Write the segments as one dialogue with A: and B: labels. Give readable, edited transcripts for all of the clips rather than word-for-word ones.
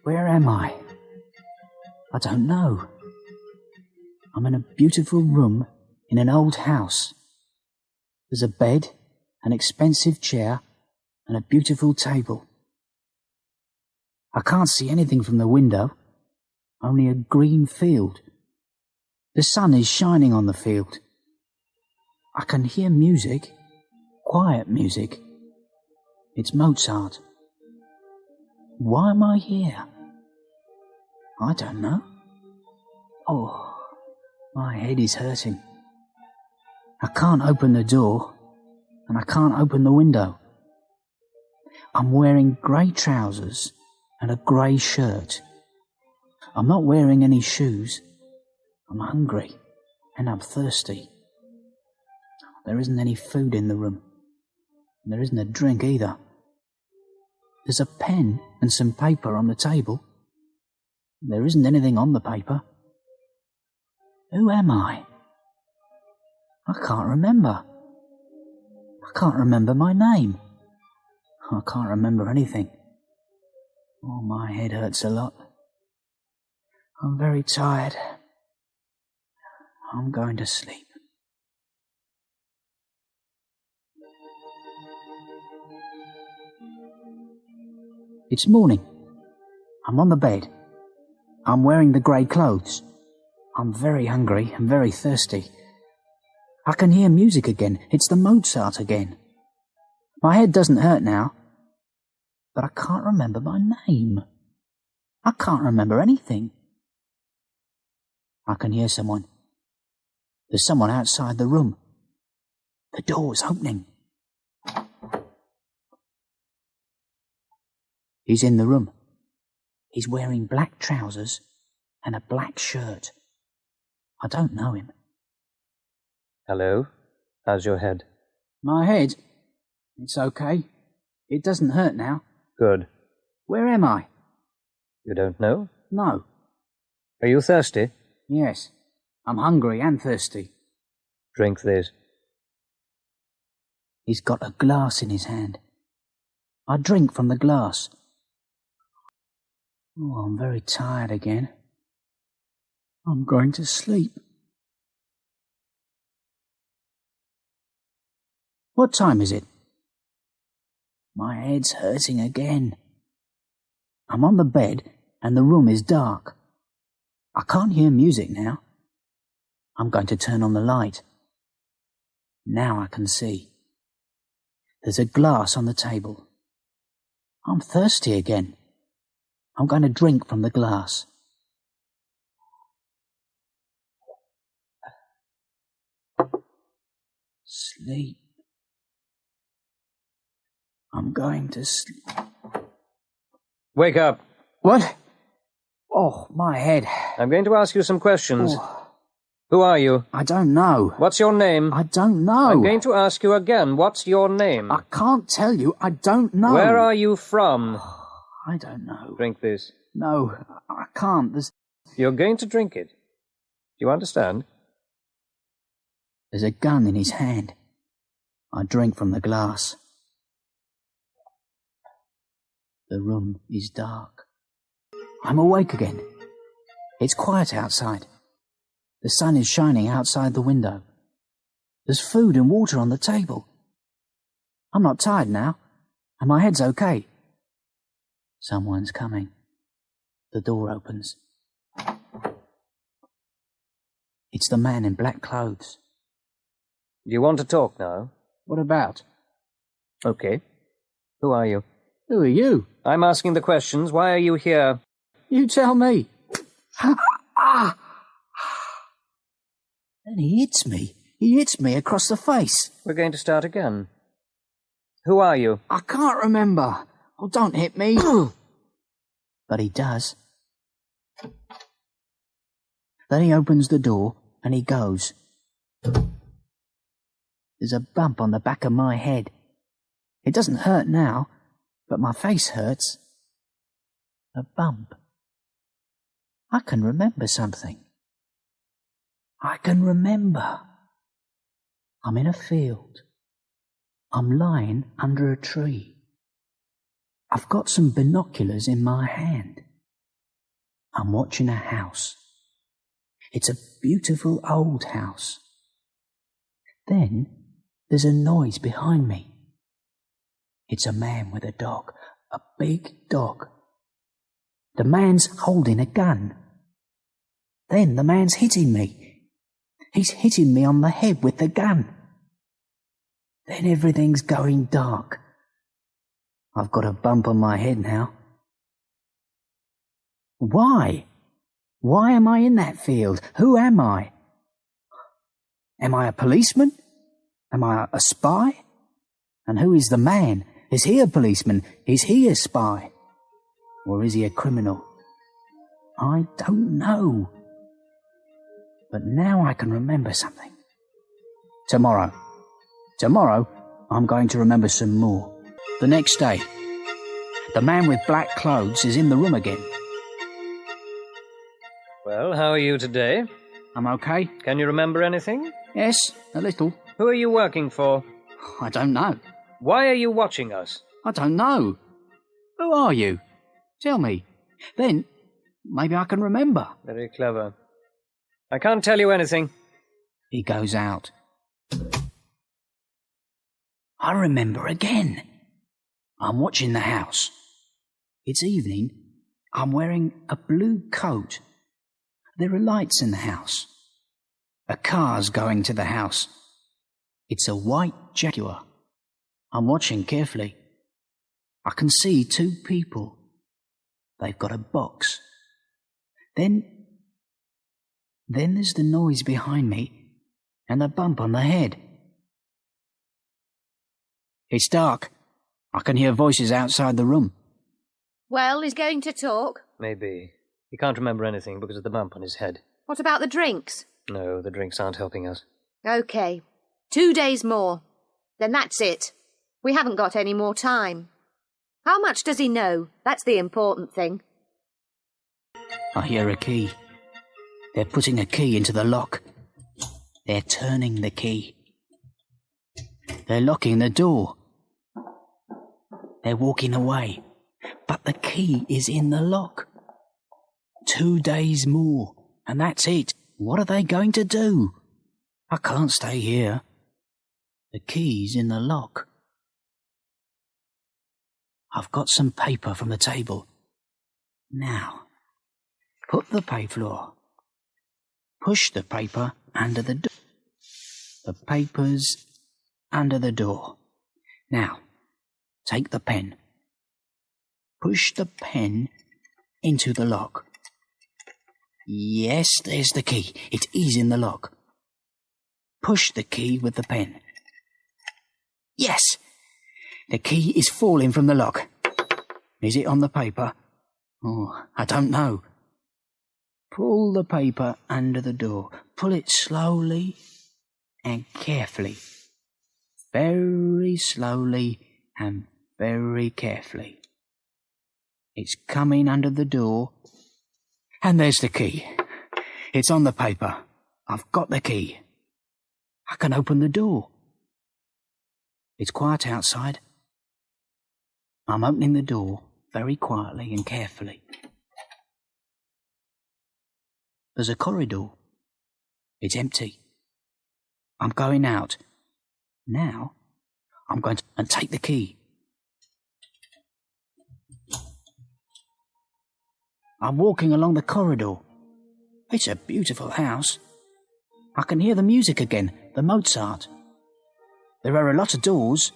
A: Where am I? I don't know. I'm in a beautiful room in an old house. There's a bed, an expensive chair, and a beautiful table. I can't see anything from the window, only a green field. The sun is shining on the field. I can hear music, quiet music. It's Mozart. Why am I here? I don't know. Oh, my head is hurting. I can't open the door, and I can't open the window. I'm wearing grey trousers and a grey shirt. I'm not wearing any shoes. I'm hungry, and I'm thirsty. There isn't any food in the room, and there isn't a drink either. There's a pen and some paper on the table. There isn't anything on the paper. Who am I? I can't remember. I can't remember my name. I can't remember anything. Oh, my head hurts a lot. I'm very tired. I'm going to sleep. It's morning. I'm on the bed. I'm wearing the grey clothes. I'm very hungry and very thirsty. I can hear music again. It's the Mozart again. My head doesn't hurt now, but I can't remember my name. I can't remember anything. I can hear someone. There's someone outside the room. The door's opening. He's in the room. He's wearing black trousers and a black shirt. I don't know him.
B: Hello? How's your head?
A: My head? It's okay. It doesn't hurt now.
B: Good.
A: Where am I?
B: You don't know?
A: No.
B: Are you thirsty?
A: Yes. I'm hungry and thirsty.
B: Drink this.
A: He's got a glass in his hand. I drink from the glass. Oh, I'm very tired again. I'm going to sleep. What time is it? My head's hurting again. I'm on the bed and the room is dark. I can't hear music now. I'm going to turn on the light. Now I can see. There's a glass on the table. I'm thirsty again. I'm going to drink from the glass. Sleep. I'm going to sleep.
B: Wake up.
A: What? Oh, my head.
B: I'm going to ask you some questions.
A: Oh,
B: Who are you?
A: I don't know.
B: What's your name?
A: I don't know.
B: I'm going to ask you again. What's your name?
A: I can't tell you. I don't know.
B: Where are you from?
A: I don't know.
B: Drink this.
A: No, I can't.
B: You're going to drink it. Do you understand?
A: There's a gun in his hand. I drink from the glass. The room is dark. I'm awake again. It's quiet outside. The sun is shining outside the window. There's food and water on the table. I'm not tired now, and my head's okay. Someone's coming. The door opens. It's the man in black clothes.
B: Do you want to talk now?
A: What about?
B: Okay. Who are you?
A: Who are you?
B: I'm asking the questions. Why are you here?
A: You tell me. And he hits me. He hits me across the face.
B: We're going to start again. Who are you?
A: I can't remember. Oh, don't hit me. But he does. Then he opens the door and he goes. There's a bump on the back of my head. It doesn't hurt now, but my face hurts. A bump. I can remember something. I can remember. I'm in a field. I'm lying under a tree. I've got some binoculars in my hand. I'm watching a house. It's a beautiful old house. Then there's a noise behind me. It's a man with a dog, a big dog. The man's holding a gun. Then the man's hitting me. He's hitting me on the head with the gun. Then everything's going dark. I've got a bump on my head now. Why? Why am I in that field? Who am I? Am I a policeman? Am I a spy? And who is the man? Is he a policeman? Is he a spy? Or is he a criminal? I don't know. But now I can remember something. Tomorrow, I'm going to remember some more. The next day, the man with black clothes is in the room again.
B: Well, how are you today?
A: I'm okay.
B: Can you remember anything?
A: Yes, a little.
B: Who are you working for?
A: I don't know.
B: Why are you watching us?
A: I don't know. Who are you? Tell me. Then, maybe I can remember.
B: Very clever. I can't tell you anything.
A: He goes out. I remember again. I'm watching the house. It's evening. I'm wearing a blue coat. There are lights in the house. A car's going to the house. It's a white Jaguar. I'm watching carefully. I can see two people. They've got a box. Then there's the noise behind me and a bump on the head. It's dark. I can hear voices outside the room.
C: Well, he's going to talk.
B: Maybe. He can't remember anything because of the bump on his head.
C: What about the drinks?
B: No, the drinks aren't helping us.
C: OK. 2 days more. Then that's it. We haven't got any more time. How much does he know? That's the important thing.
A: I hear a key. They're putting a key into the lock. They're turning the key. They're locking the door. They're walking away. But the key is in the lock. 2 days more, and that's it. What are they going to do? I can't stay here. The key's in the lock. I've got some paper from the table. Now, put the floor. Push the paper under the door. The paper's under the door. Now, take the pen. Push the pen into the lock. Yes, there's the key. It is in the lock. Push the key with the pen. Yes, the key is falling from the lock. Is it on the paper? Oh, I don't know. Pull the paper under the door. Pull it slowly and carefully. Very slowly and very carefully. It's coming under the door. And there's the key. It's on the paper. I've got the key. I can open the door. It's quiet outside. I'm opening the door very quietly and carefully. There's a corridor. It's empty. I'm going out. Now, I'm going to take the key. I'm walking along the corridor. It's a beautiful house. I can hear the music again, the Mozart. There are a lot of doors.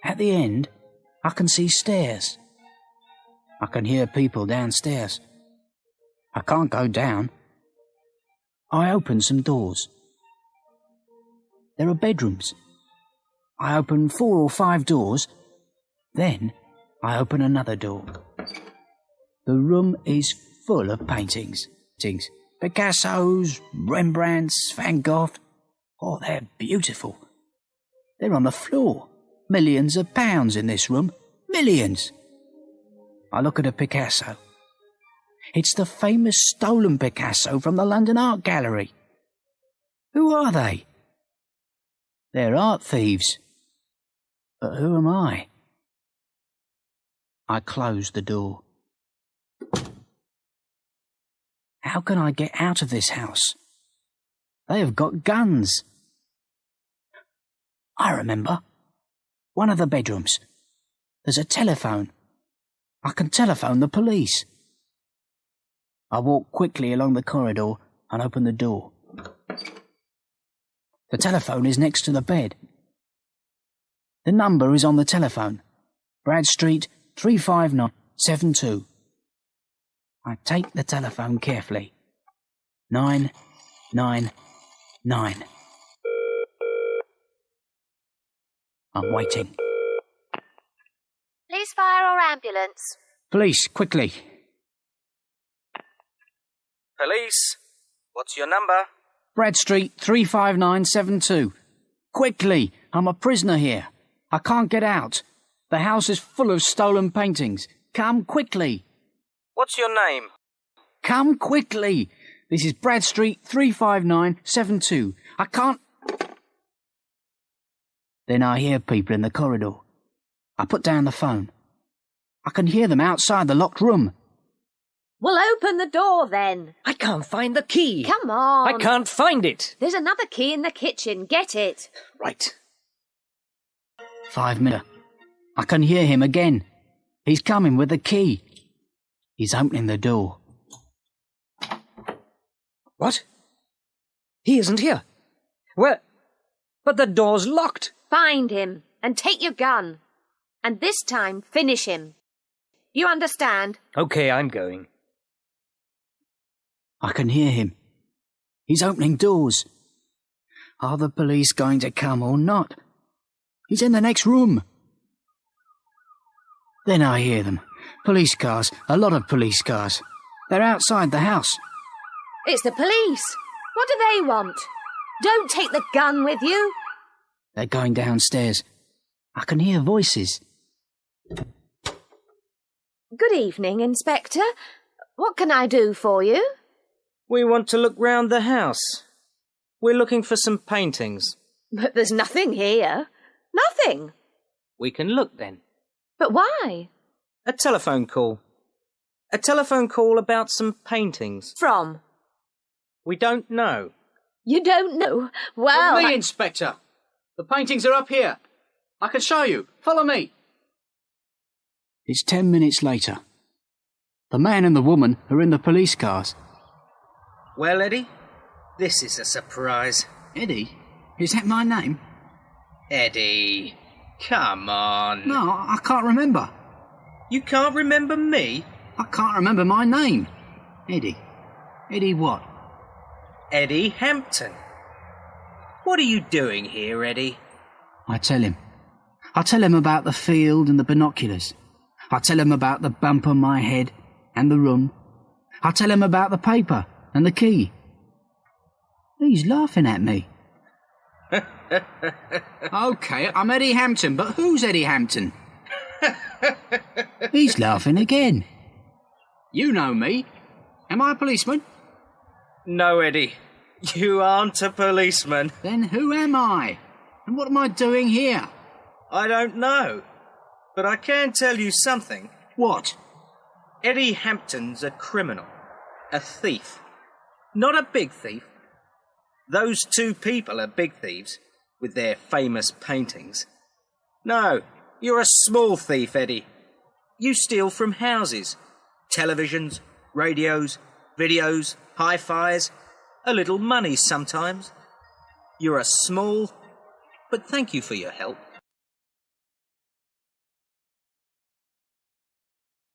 A: At the end, I can see stairs. I can hear people downstairs. I can't go down. I open some doors. There are bedrooms. I open 4 or 5 doors. Then I open another door. The room is full of paintings. Picasso's, Rembrandt's, Van Gogh. Oh, they're beautiful. They're on the floor. Millions of pounds in this room. Millions. I look at a Picasso. It's the famous stolen Picasso from the London Art Gallery. Who are they? They're art thieves. But who am I? I close the door. How can I get out of this house? They have got guns. I remember. One of the bedrooms. There's a telephone. I can telephone the police. I walk quickly along the corridor and open the door. The telephone is next to the bed. The number is on the telephone. Brad Street, 35972. I take the telephone carefully. 999. I'm waiting.
C: Police, fire or ambulance?
A: Police, quickly.
D: Police, what's your number?
A: Brad Street, 35972. Quickly, I'm a prisoner here. I can't get out. The house is full of stolen paintings. Come quickly.
D: What's your name?
A: Come quickly. This is Brad Street, 35972. I can't... Then I hear people in the corridor. I put down the phone. I can hear them outside the locked room.
C: Well, open the door then.
B: I can't find the key.
C: Come on.
B: I can't find it.
C: There's another key in the kitchen. Get it.
B: Right.
A: 5 minutes. I can hear him again. He's coming with the key. He's opening the door.
B: What? He isn't here. Where? But the door's locked.
C: Find him and take your gun. And this time, finish him. You understand?
B: Okay, I'm going.
A: I can hear him. He's opening doors. Are the police going to come or not? He's in the next room. Then I hear them. Police cars, a lot of police cars. They're outside the house.
C: It's the police. What do they want? Don't take the gun with you.
A: They're going downstairs. I can hear voices.
C: Good evening, Inspector. What can I do for you?
D: We want to look round the house. We're looking for some paintings.
C: But there's nothing here. Nothing.
D: We can look then.
C: But why?
D: A telephone call. A telephone call about some paintings.
C: From?
D: We don't know.
C: You don't know? Well...
A: Follow me, Inspector. The paintings are up here. I can show you. Follow me. It's 10 minutes later. The man and the woman are in the police cars.
D: Well, Eddie, this is a surprise.
A: Eddie? Is that my name?
D: Eddie, come on.
A: No, I can't remember.
D: You can't remember me?
A: I can't remember my name. Eddie. Eddie what?
D: Eddie Hampton. What are you doing here, Eddie?
A: I tell him. I tell him about the field and the binoculars. I tell him about the bump on my head and the room. I tell him about the paper and the key. He's laughing at me. OK, I'm Eddie Hampton, but who's Eddie Hampton? He's laughing again. You know me. Am I a policeman?
D: No, Eddie. You aren't a policeman.
A: Then who am I? And what am I doing here?
D: I don't know. But I can tell you something.
A: What?
D: Eddie Hampton's a criminal. A thief. Not a big thief. Those two people are big thieves, with their famous paintings. No, you're a small thief, Eddie. You steal from houses. Televisions, radios, videos, hi-fis, a little money sometimes. You're a small, but thank you for your help.